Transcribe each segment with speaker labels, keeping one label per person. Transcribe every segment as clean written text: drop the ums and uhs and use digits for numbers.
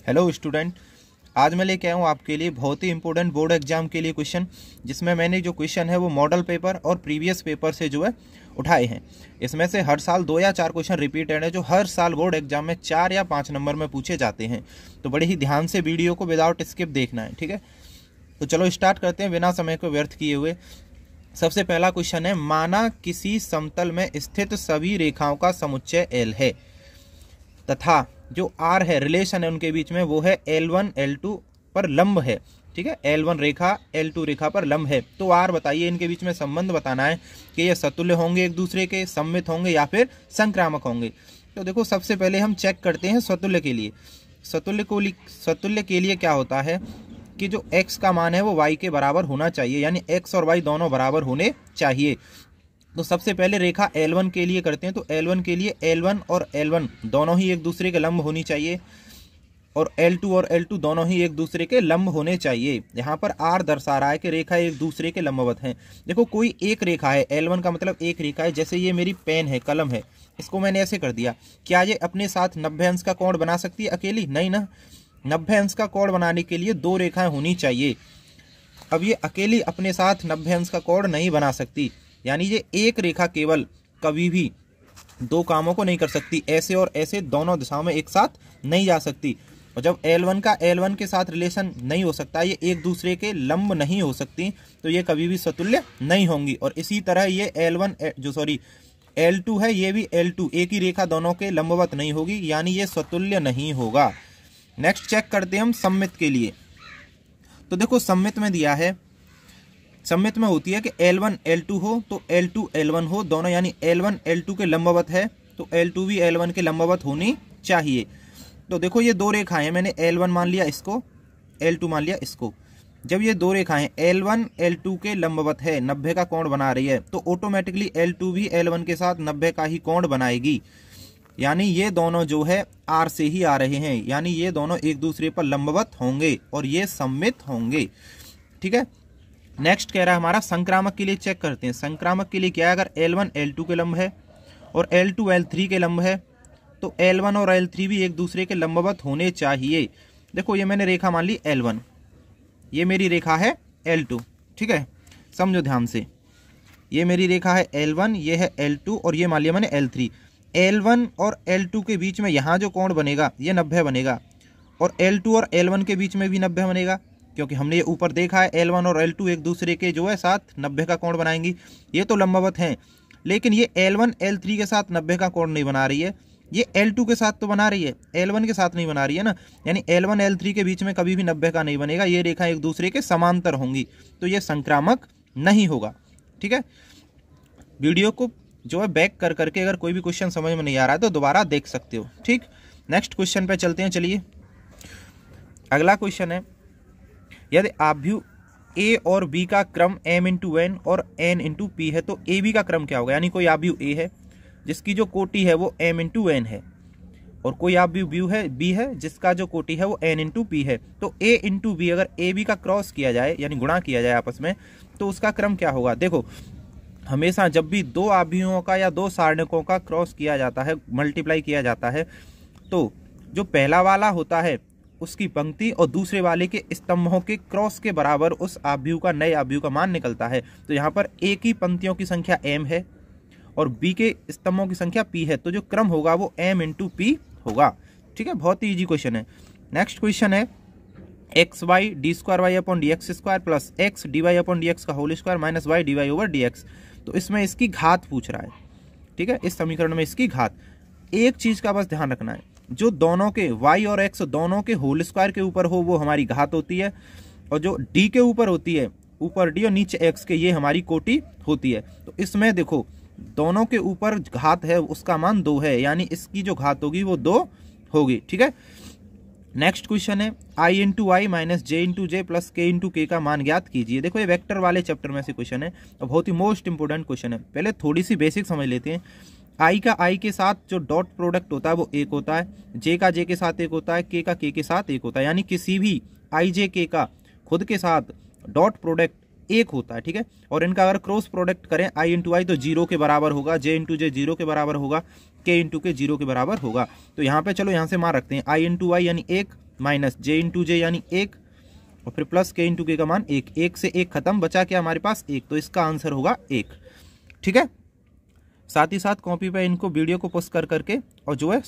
Speaker 1: Hello student, आज मैं लेके आया हूँ आपके लिए बहुत ही इंपॉर्टेंट बोर्ड एग्जाम के लिए क्वेश्चन, जिसमें मैंने जो क्वेश्चन है वो मॉडल पेपर और प्रीवियस पेपर से जो है उठाए हैं। इसमें से हर साल 2 या 4 क्वेश्चन रिपीटेड है, जो हर साल बोर्ड एग्जाम में 4 या 5 नंबर में पूछे जाते हैं। तो बड़े ही ध्यान से वीडियो को विदाउट स्किप देखना है, ठीक है। तो चलो स्टार्ट करते हैं बिना समय को व्यर्थ किए हुए। सबसे पहला क्वेश्चन है, माना किसी समतल में स्थित सभी रेखाओं का समुच्चय L है तथा जो R है, रिलेशन है उनके बीच में, वो है L1 L2 पर लंब है। ठीक है, L1 रेखा L2 रेखा पर लंब है। तो R बताइए, इनके बीच में संबंध बताना है कि ये सतुल्य होंगे, एक दूसरे के सममित होंगे या फिर संक्रामक होंगे। तो देखो, सबसे पहले हम चेक करते हैं सतुल्य के लिए। सतुल्य के लिए क्या होता है कि जो x का मान है वो y के बराबर होना चाहिए, यानी x और y दोनों बराबर होने चाहिए। तो सबसे पहले रेखा L1 के लिए करते हैं। तो L1 के लिए L1 और L1 दोनों ही एक दूसरे के लंब होनी चाहिए, और L2 और L2 दोनों ही एक दूसरे के लंब होने चाहिए। यहाँ पर R दर्शा रहा है कि रेखा एक दूसरे के लंबवत हैं। देखो, कोई एक रेखा है, L1 का मतलब एक रेखा है। जैसे ये मेरी पेन है, कलम है, इसको मैंने ऐसे कर दिया। क्या ये अपने साथ 90 अंश का कोण बना सकती है अकेली? नहीं ना। 90 अंश का कोण बनाने के लिए 2 रेखाएं होनी चाहिए। अब ये अकेली अपने साथ 90 अंश का कोण नहीं बना सकती, यानी ये एक रेखा केवल कभी भी 2 कामों को नहीं कर सकती। ऐसे और ऐसे दोनों दिशाओं में एक साथ नहीं जा सकती। और जब L1 का L1 के साथ रिलेशन नहीं हो सकता, ये एक दूसरे के लंब नहीं हो सकती, तो ये कभी भी सतुल्य नहीं होंगी। और इसी तरह ये L2 है, ये भी L2 एक ही रेखा दोनों के लंबवत नहीं होगी, यानी ये सतुल्य नहीं होगा। नेक्स्ट चेक करते हैं हम सममित के लिए। तो देखो, सममित में दिया है, सममित में होती है कि L1 L2 हो तो L2 L1 हो दोनों, यानी L1 L2 के लंबवत है तो L2 भी L1 के लंबवत होनी चाहिए। तो देखो, ये 2 रेखाएं हैं, मैंने L1 मान लिया इसको, L2 मान लिया इसको। जब ये 2 रेखाएं L1 L2 के लंबवत है, 90 का कोण बना रही है, तो ऑटोमेटिकली L2 भी L1 के साथ 90 का ही कोण बनाएगी। यानी ये दोनों जो है R से ही आ रहे हैं, यानी ये दोनों एक दूसरे पर लंबवत होंगे और ये सममित होंगे। ठीक है। नेक्स्ट कह रहा है हमारा संक्रामक के लिए। चेक करते हैं संक्रामक के लिए क्या है। अगर L1 L2 के लंब है और L2 L3 के लंब है, तो L1 और L3 भी एक दूसरे के लंबवत होने चाहिए। देखो, ये मैंने रेखा मान ली L1, ये मेरी रेखा है L2। ठीक है, समझो ध्यान से। ये मेरी रेखा है L1, ये है L2 और ये मान लिया मैंने L3। L1 और L2 के बीच में यहाँ जो कोण बनेगा ये 90 बनेगा, और L2 और L1 के बीच में भी 90 बनेगा, क्योंकि हमने ये ऊपर देखा है L1 और L2 एक दूसरे के जो है साथ 90 का कोण बनाएंगी। ये तो लंबवत हैं, लेकिन ये L1 L3 के साथ 90 का कोण नहीं बना रही है, ये L2 के साथ तो बना रही है, L1 के साथ नहीं बना रही है ना। यानी L1 L3 के बीच में कभी भी 90 का नहीं बनेगा, ये रेखा एक दूसरे के समांतर होंगी, तो ये संक्रामक नहीं होगा। ठीक है, वीडियो को जो है बैक कर करके अगर कोई भी क्वेश्चन समझ में नहीं आ रहा है तो दोबारा देख सकते हो। ठीक, नेक्स्ट क्वेश्चन पे चलते हैं। चलिए, अगला क्वेश्चन है, यदि आव्यूह A और B का क्रम m इंटू n और n इंटू p है, तो AB का क्रम क्या होगा। यानी कोई आव्यूह A है जिसकी जो कोटि है वो m इंटू n है, और कोई आव्यूह B है जिसका जो कोटि है वो n इंटू p है। तो A इंटू B अगर AB का क्रॉस किया जाए, यानी गुणा किया जाए आपस में, तो उसका क्रम क्या होगा। देखो, हमेशा जब भी 2 आव्यूहों का या 2 सारणिकों का क्रॉस किया जाता है, मल्टीप्लाई किया जाता है, तो जो पहला वाला होता है उसकी पंक्ति और दूसरे वाले के स्तंभों के क्रॉस के बराबर उस आव्यूह का, नए आव्यूह का मान निकलता है। तो यहाँ पर A की पंक्तियों की संख्या m है और B के स्तंभों की संख्या p है, तो जो क्रम होगा वो m इंटू p होगा। ठीक है, बहुत ही ईजी क्वेश्चन है। नेक्स्ट क्वेश्चन है, x y d square y upon d x square plus x d y upon d x का whole square minus y d y over d x. तो इसमें इसकी घात पूछ रहा है। ठीक है, इस समीकरण में इसकी घात। एक चीज का बस ध्यान रखना है, जो दोनों के y और x दोनों के होल स्क्वायर के ऊपर हो वो हमारी घात होती है, और जो d के ऊपर होती है, ऊपर d और नीचे x के, ये हमारी कोटि होती है। तो इसमें देखो, दोनों के ऊपर घात है, उसका मान 2 है, यानी इसकी जो घात होगी वो 2 होगी। ठीक है, नेक्स्ट क्वेश्चन है, i into I minus J into J plus के इंटू के का मान ज्ञात कीजिए। देखो, ये वेक्टर वाले चैप्टर में से क्वेश्चन है और बहुत ही मोस्ट इंपोर्टेंट क्वेश्चन है। पहले थोड़ी सी बेसिक समझ लेते हैं। आई का आई के साथ जो डॉट प्रोडक्ट होता है वो 1 होता है, जे का जे के साथ 1 होता है, के का के के साथ 1 होता है, यानी किसी भी आई जे के का खुद के साथ डॉट प्रोडक्ट 1 होता है। ठीक है, और इनका अगर क्रॉस प्रोडक्ट करें आई इंटू आई तो 0 के बराबर होगा, जे इंटू जे 0 के बराबर होगा, के इंटू के 0 के बराबर होगा। तो यहाँ पे चलो यहाँ से मान रखते हैं, आई इंटू आई यानी 1, माइनस जे इंटू जे यानी 1 और फिर प्लस के इंटू के का मान 1, 1 से 1 खत्म, बचा क्या हमारे पास 1, तो इसका आंसर होगा 1। ठीक है, साथ ही साथ कॉपी पे इनको वीडियो को पोस्ट कर करके और जो है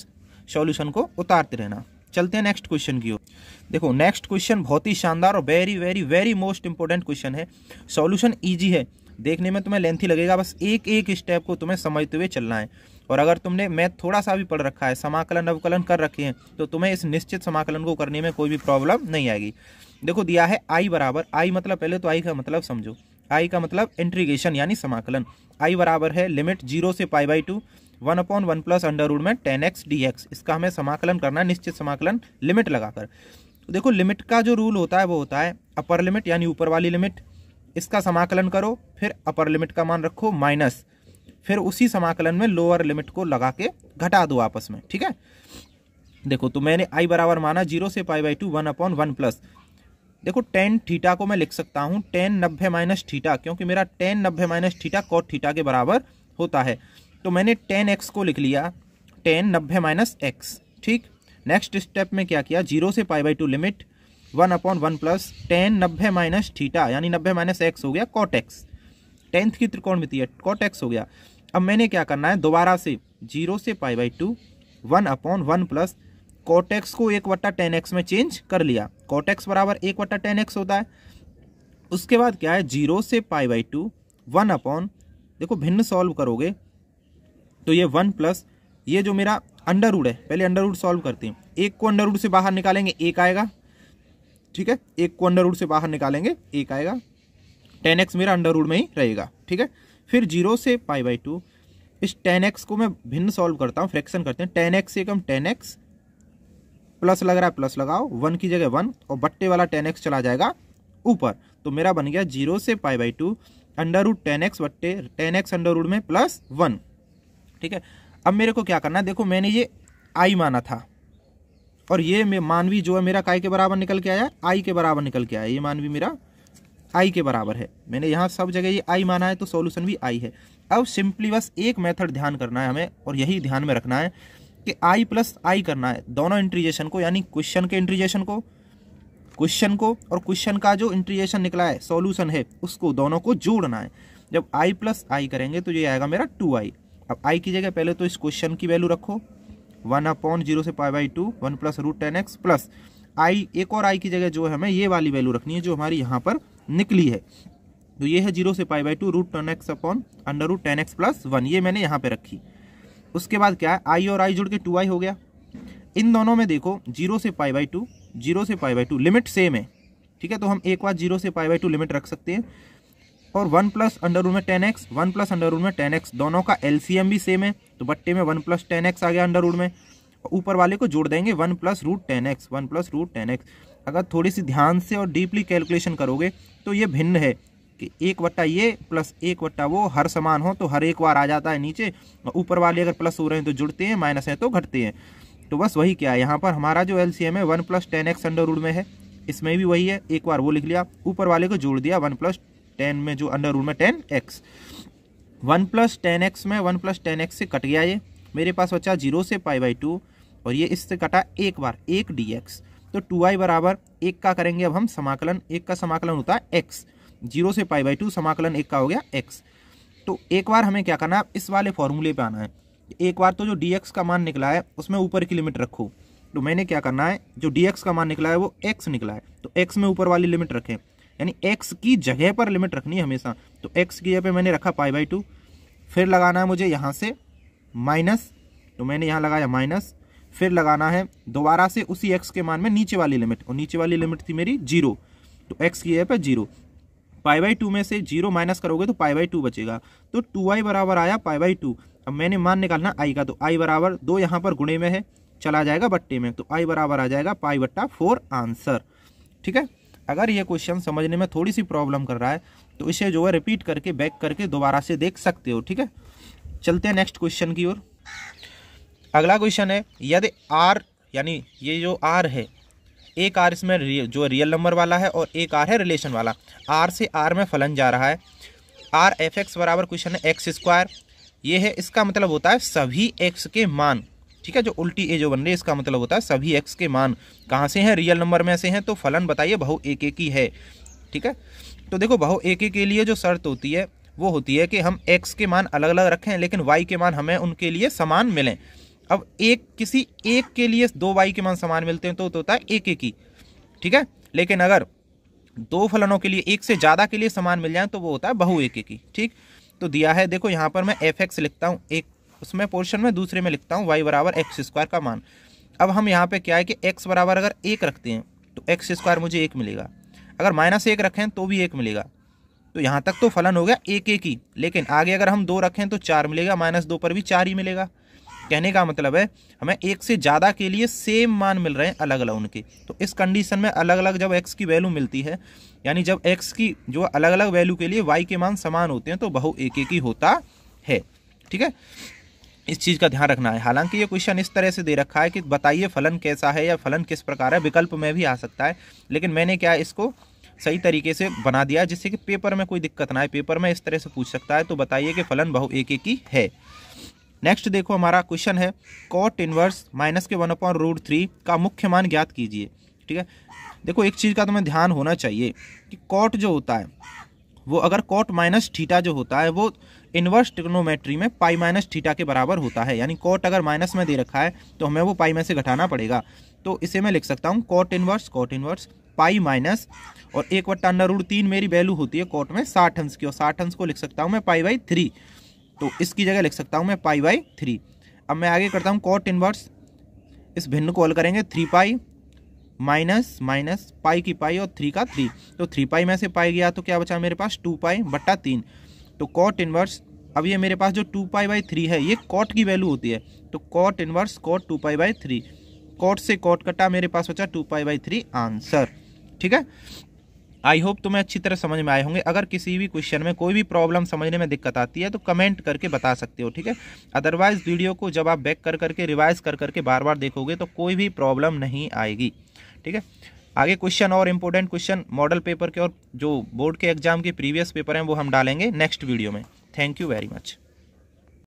Speaker 1: सॉल्यूशन को उतारते रहना। चलते हैं नेक्स्ट क्वेश्चन की ओर। देखो नेक्स्ट क्वेश्चन बहुत ही शानदार और very very very most important question है। सॉल्यूशन इजी है, देखने में तुम्हें लेंथी लगेगा, बस एक एक स्टेप को तुम्हें समझते हुए चलना है। और अगर तुमने मैथ थोड़ा सा भी पढ़ रखा है, समाकलन अवकलन कर रखे हैं, तो तुम्हें इस निश्चित समाकलन को करने में कोई भी प्रॉब्लम नहीं आएगी। देखो दिया है आई बराबर, आई मतलब पहले तो आई का मतलब समझो, आई का मतलब इंटीग्रेशन यानी समाकलन। आई बराबर है लिमिट 0 से π/2 1/1 प्लस अंडर रूट में 10x dx। इसका हमें समाकलन करना है, निश्चित समाकलन लिमिट लगाकर। तो देखो लिमिट का जो रूल होता है वो होता है अपर लिमिट यानी ऊपर वाली लिमिट, इसका समाकलन करो, फिर अपर लिमिट का मान रखो माइनस, फिर उसी समाकलन में लोअर लिमिट को लगा के घटा दो आपस में। ठीक है, देखो तो मैंने आई बराबर माना 0 से π/2 1/1 प्लस, देखो tan थीटा को मैं लिख सकता हूँ tan 90 माइनस थीटा, क्योंकि मेरा tan 90 minus theta cot theta के बराबर होता है। तो मैंने tan x को लिख लिया tan 90 माइनस x। ठीक, नेक्स्ट स्टेप में क्या किया, 0 से π/2 limit 1/1 plus tan 90 minus theta यानी 90 माइनस x हो गया cot x, 10th की त्रिकोणमिति है cot x हो गया। अब मैंने क्या करना है, दोबारा से 0 से π/2 1/1 प्लस cot x को 1/tan x में चेंज कर लिया, cot x बराबर 1/tan x होता है। उसके बाद क्या है, 0 से π/2 1/, देखो भिन्न सॉल्व करोगे तो ये 1 प्लस ये जो मेरा अंडर रूट है, पहले अंडर रूट सॉल्व करते हैं, एक को अंडर रूट से बाहर निकालेंगे 1 आएगा। ठीक है, एक को अंडर रूट से बाहर निकालेंगे 1 आएगा, tan x मेरा अंडर रूट में ही रहेगा। ठीक है, फिर 0 से π/2 इस tan x को मैं भिन्न सॉल्व करता हूँ, फ्रैक्शन करते हैं, tan x से कम tan x प्लस लग रहा है प्लस लगाओ, 1 की जगह 1 और बट्टे वाला tan x चला जाएगा ऊपर, तो मेरा बन गया 0 से π/2 अंडर रूट tan x बट्टे tan x अंडर रूट में प्लस 1। ठीक है, अब मेरे को क्या करना है, देखो मैंने ये आई माना था और ये मान भी जो है मेरा काय के बराबर निकल के आया, आई के बराबर निकल के आया, ये मान भी मेरा आई के बराबर है। मैंने यहाँ सब जगह ये आई माना है तो सॉल्यूशन भी आई है। अब सिंपली बस एक मेथड ध्यान करना है हमें, और यही ध्यान में रखना है कि आई प्लस आई करना है दोनों इंटीग्रेशन को, यानी क्वेश्चन के इंटीग्रेशन को, क्वेश्चन को और क्वेश्चन का जो इंटीग्रेशन निकला है सॉल्यूशन है उसको, दोनों को जोड़ना है। जब आई प्लस आई करेंगे तो ये आएगा मेरा 2i। अब आई की जगह पहले तो इस क्वेश्चन की वैल्यू रखो 1/0 से π/2 1 plus root tan x plus I, एक और आई की जगह जो है हमें ये वाली वैल्यू रखनी है जो हमारी यहाँ पर निकली है, तो ये है 0 से π/2 रूट tan x upon under root tan x plus 1, ये मैंने यहाँ पे रखी। उसके बाद क्या है, आई और आई जुड़ के 2i हो गया। इन दोनों में देखो 0 से π/2 लिमिट सेम है। ठीक है, तो हम एक बार 0 से π/2 लिमिट रख सकते हैं, और 1 प्लस अंडर रूट में tan x 1 plus under root में tan x, दोनों का एलसीएम भी सेम है, तो बट्टे में 1 प्लस tan x आ गया अंडर रूट में, ऊपर वाले को जोड़ देंगे 1 plus root tan x 1 plus root tan x। अगर थोड़ी सी ध्यान से और डीपली कैलकुलेशन करोगे तो ये भिन्न है कि 1/, ये प्लस 1/, वो हर समान हो तो हर एक बार आ जाता है नीचे, और ऊपर वाले अगर प्लस हो रहे हैं तो जुड़ते हैं, माइनस है तो घटते हैं। तो बस वही क्या है, यहाँ पर हमारा जो एलसीएम है 1 plus tan x under root में है, इसमें भी वही है, एक बार वो लिख लिया, ऊपर वाले को जोड़ दिया 1 प्लस tan में जो अंडर रूट में tan x, 1 plus tan x में 1 प्लस tan x से कट गया, ये मेरे पास बचा 0 से π/2 और ये इससे कटा एक बार 1 dx, तो 2i बराबर 1 का करेंगे अब हम समाकलन, 1 का समाकलन होता है x, 0 से π/2 समाकलन 1 का हो गया x। तो एक बार हमें क्या करना है, इस वाले फॉर्मूले पे आना है, एक बार तो जो dx का मान निकला है उसमें ऊपर की लिमिट रखो। तो मैंने क्या करना है, जो dx का मान निकला है वो x निकला है, तो x में ऊपर वाली लिमिट रखें, यानी x की जगह पर लिमिट रखनी है हमेशा। तो x की जगह पे मैंने रखा π/2, फिर लगाना है मुझे यहाँ से माइनस, तो मैंने यहाँ लगाया माइनस, फिर लगाना है दोबारा से उसी x के मान में नीचे वाली लिमिट, और नीचे वाली लिमिट थी मेरी 0, तो x की जगह पे 0, π/2 में से 0 माइनस करोगे तो π/2 बचेगा, तो 2i बराबर आया π/2। अब मैंने मान निकालना i का, तो i बराबर 2 यहाँ पर गुणे में है, चला जाएगा बट्टे में, तो i बराबर आ जाएगा π/4 आंसर। ठीक है, अगर ये क्वेश्चन समझने में थोड़ी सी प्रॉब्लम कर रहा है तो इसे जो है रिपीट करके बैक करके दोबारा से देख सकते हो। ठीक है, चलते हैं नेक्स्ट क्वेश्चन की ओर। अगला क्वेश्चन है, यदि r यानी ये जो r है, एक r इसमें जो रियल नंबर वाला है और एक r है रिलेशन वाला, r से r में फलन जा रहा है, r f x बराबर क्वेश्चन है x स्क्वायर, ये है, इसका मतलब होता है सभी x के मान ठीक है, जो उल्टी ए जो बन रही है इसका मतलब होता है सभी x के मान कहाँ से हैं, रियल नंबर में से हैं, तो फलन बताइए बहु एक एक ही है। ठीक है, तो देखो बहु एक एक के लिए जो शर्त होती है वो होती है कि हम x के मान अलग अलग रखें लेकिन y के मान हमें उनके लिए समान मिलें। अब किसी एक के लिए 2y के मान समान मिलते हैं तो होता है एक एक ही। ठीक है, लेकिन अगर दो फलनों के लिए एक से ज़्यादा के लिए समान मिल जाए तो वो होता है बहु एक एक ही। ठीक, तो दिया है देखो यहाँ पर मैं fx लिखता हूँ एक उसमें पोर्शन में, दूसरे में लिखता हूँ y बराबर एक्स स्क्वायर का मान। अब हम यहाँ पे क्या है कि x बराबर अगर 1 रखते हैं तो एक्स स्क्वायर मुझे 1 मिलेगा, अगर -1 रखें तो भी 1 मिलेगा। तो यहाँ तक तो फलन हो गया एक एक ही, लेकिन आगे अगर हम 2 रखें तो 4 मिलेगा, -2 पर भी 4 ही मिलेगा। कहने का मतलब है हमें एक से ज़्यादा के लिए सेम मान मिल रहे हैं अलग अलग उनके। तो इस कंडीशन में अलग अलग जब x की वैल्यू मिलती है, यानी जब x की जो अलग अलग वैल्यू के लिए y के मान समान होते हैं तो बहु एक एक ही होता है। ठीक है, इस चीज़ का ध्यान रखना है। हालांकि ये क्वेश्चन इस तरह से दे रखा है कि बताइए फलन कैसा है या फलन किस प्रकार है, विकल्प में भी आ सकता है, लेकिन मैंने क्या इसको सही तरीके से बना दिया जिससे कि पेपर में कोई दिक्कत ना आए। पेपर में इस तरह से पूछ सकता है, तो बताइए कि फलन बहु एक एक ही है। नेक्स्ट देखो हमारा क्वेश्चन है कॉट इनवर्स -1/√3 का मुख्य मान ज्ञात कीजिए। ठीक है, देखो एक चीज़ का तुम्हें ध्यान होना चाहिए कि कॉट जो होता है वो अगर कॉट माइनस थीटा जो होता है वो इनवर्स ट्रिग्नोमेट्री में पाई माइनस थीटा के बराबर होता है। यानी कॉट अगर माइनस में दे रखा है तो हमें वो पाई में से घटाना पड़ेगा। तो इसे मैं लिख सकता हूँ कॉट इनवर्स पाई माइनस और 1/√3 मेरी वैल्यू होती है कॉट में 60 अंश की, और 60 अंश को लिख सकता हूँ मैं पाई/3। तो इसकी जगह लिख सकता हूँ मैं पाई/3। अब मैं आगे करता हूँ कॉट इनवर्स, इस भिन्न को हल करेंगे 3 पाई माइनस पाई की पाई और 3 का 3, तो 3 पाई में से पाई गया तो क्या बचा मेरे पास 2 पाई/3। तो कॉट इनवर्स, अब ये मेरे पास जो 2 पाई/3 है ये कॉट की वैल्यू होती है, तो कॉट इनवर्स कॉट 2 पाई/3, कॉट से कॉट कटा, मेरे पास बचा 2 पाई/3 आंसर। ठीक है, आई होप तुम्हें अच्छी तरह समझ में आए होंगे। अगर किसी भी क्वेश्चन में कोई भी प्रॉब्लम समझने में दिक्कत आती है तो कमेंट करके बता सकते हो। ठीक है, अदरवाइज वीडियो को जब आप बैक कर करके रिवाइज कर करके बार बार देखोगे तो कोई भी प्रॉब्लम नहीं आएगी। ठीक है, आगे क्वेश्चन और इम्पोर्टेंट क्वेश्चन मॉडल पेपर के और जो बोर्ड के एग्जाम के प्रीवियस पेपर हैं वो हम डालेंगे नेक्स्ट वीडियो में। Thank you very much.